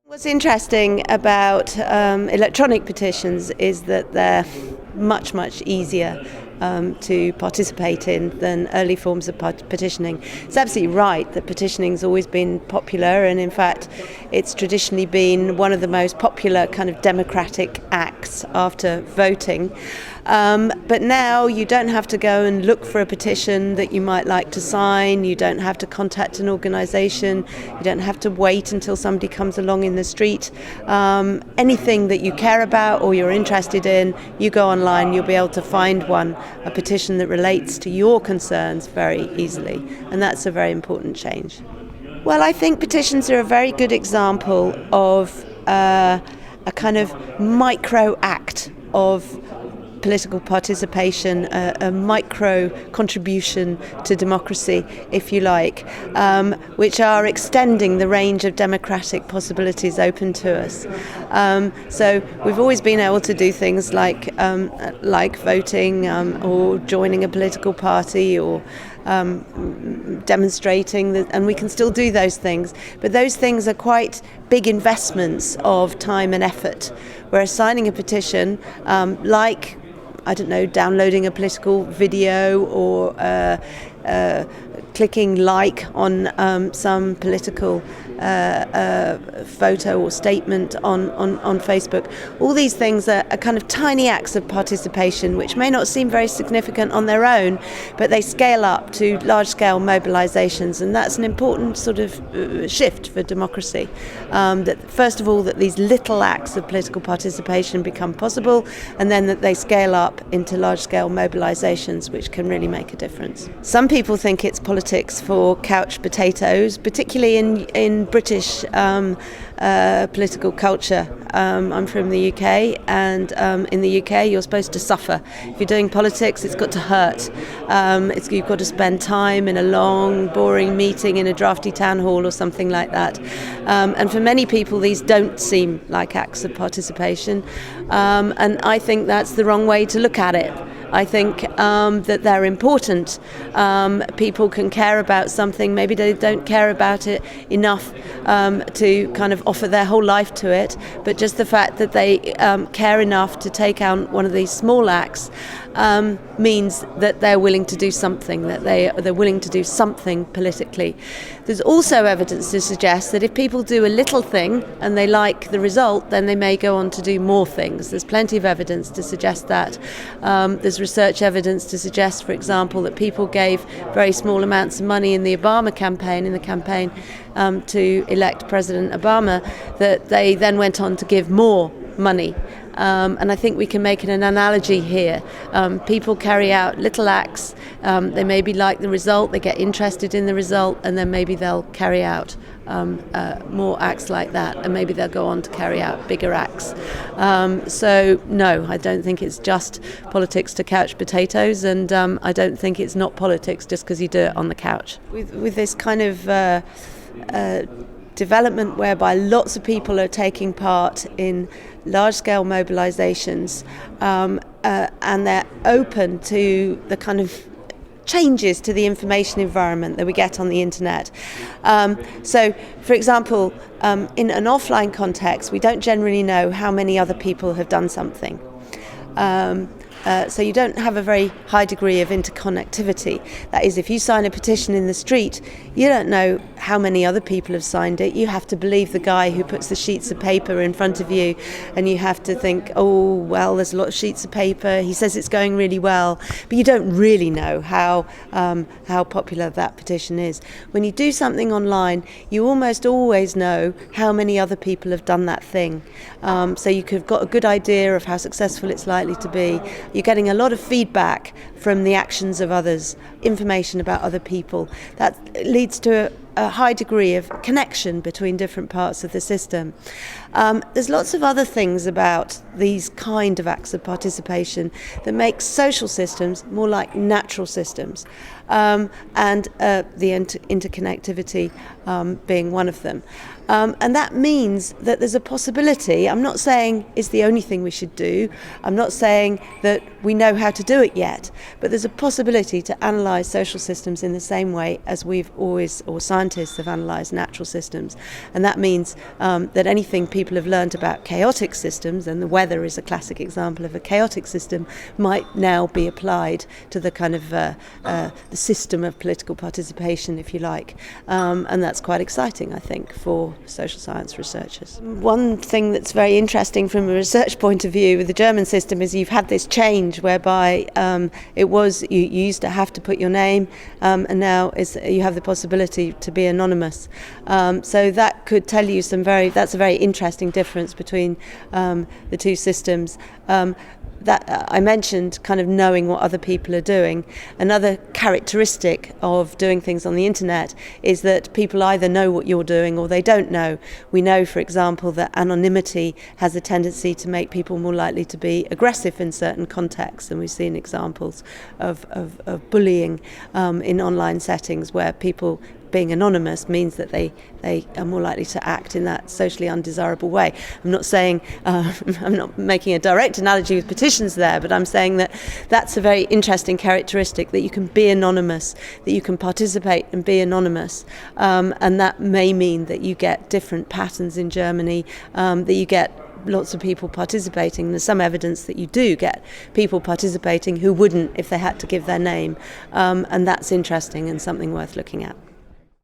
What's interesting about electronic petitions is that they're much easier to participate in than early forms of petitioning. It's absolutely right that petitioning's always been popular, and in fact it's traditionally been one of the most popular kind of democratic acts after voting. But now you don't have to go and look for a petition that you might like to sign, you don't have to contact an organisation, you don't have to wait until somebody comes along in the street. Anything that you care about or you're interested in, you go online, you'll be able to find a petition that relates to your concerns very easily, and that's a very important change. Well, I think petitions are a very good example of a kind of micro act of political participation, a micro contribution to democracy, if you like, which are extending the range of democratic possibilities open to us. So we've always been able to do things like voting or joining a political party or demonstrating, and we can still do those things. But those things are quite big investments of time and effort, whereas signing a petition, downloading a political video or clicking like on some political photo or statement on Facebook. All these things are kind of tiny acts of participation which may not seem very significant on their own, but they scale up to large-scale mobilizations, and that's an important sort of shift for democracy. That first of all, that these little acts of political participation become possible, and then that they scale up into large-scale mobilizations which can really make a difference. Some people think it's politics for couch potatoes, particularly in British political culture. I'm from the UK, and in the UK you're supposed to suffer. If you're doing politics, it's got to hurt. You've got to spend time in a long, boring meeting in a drafty town hall or something like that. And for many people, these don't seem like acts of participation. And I think that's the wrong way to look at it. I think that they're important. People can care about something, maybe they don't care about it enough to kind of offer their whole life to it, but just the fact that they care enough to take on one of these small acts means that they're willing to do something, that they're willing to do something politically. There's also evidence to suggest that if people do a little thing and they like the result, then they may go on to do more things. There's plenty of evidence to suggest that. There's research evidence to suggest, for example, that people gave very small amounts of money in the Obama campaign, to elect President Obama, that they then went on to give more money. And I think we can make an analogy here. People carry out little acts, they maybe like the result, they get interested in the result, and then maybe they'll carry out more acts like that, and maybe they'll go on to carry out bigger acts. So no, I don't think it's just politics to couch potatoes, and I don't think it's not politics just because you do it on the couch. With this kind of development whereby lots of people are taking part in large-scale mobilizations, and they're open to the kind of changes to the information environment that we get on the internet. So, for example, in an offline context, we don't generally know how many other people have done something. So you don't have a very high degree of interconnectivity. That is, if you sign a petition in the street, you don't know how many other people have signed it. You have to believe the guy who puts the sheets of paper in front of you, and you have to think, oh, well, there's a lot of sheets of paper. He says it's going really well, but you don't really know how popular that petition is. When you do something online, you almost always know how many other people have done that thing. So you've got a good idea of how successful it's likely to be. You're getting a lot of feedback from the actions of others, information about other people. That leads to a high degree of connection between different parts of the system. There's lots of other things about these kind of acts of participation that make social systems more like natural systems. and the interconnectivity being one of them. And that means that there's a possibility. I'm not saying it's the only thing we should do. I'm not saying that we know how to do it yet, but there's a possibility to analyse social systems in the same way as we've always, or scientists have analysed natural systems. And that means that anything people have learned about chaotic systems, and the weather is a classic example of a chaotic system, might now be applied to the kind of the system of political participation, if you like. And that's quite exciting, I think, for social science researchers. One thing that's very interesting from a research point of view with the German system is you've had this change whereby it was you used to have to put your name, and now you have the possibility to be anonymous. So that could tell you that's a very interesting difference between the two systems. That I mentioned kind of knowing what other people are doing. Another characteristic of doing things on the internet is that people either know what you're doing or they don't know. We know, for example, that anonymity has a tendency to make people more likely to be aggressive in certain contexts, and we've seen examples of bullying in online settings where people being anonymous means that they are more likely to act in that socially undesirable way. I'm not saying, I'm not making a direct analogy with petitions there, but I'm saying that that's a very interesting characteristic, that you can be anonymous, that you can participate and be anonymous, and that may mean that you get different patterns in Germany, that you get lots of people participating. There's some evidence that you do get people participating who wouldn't if they had to give their name, and that's interesting and something worth looking at.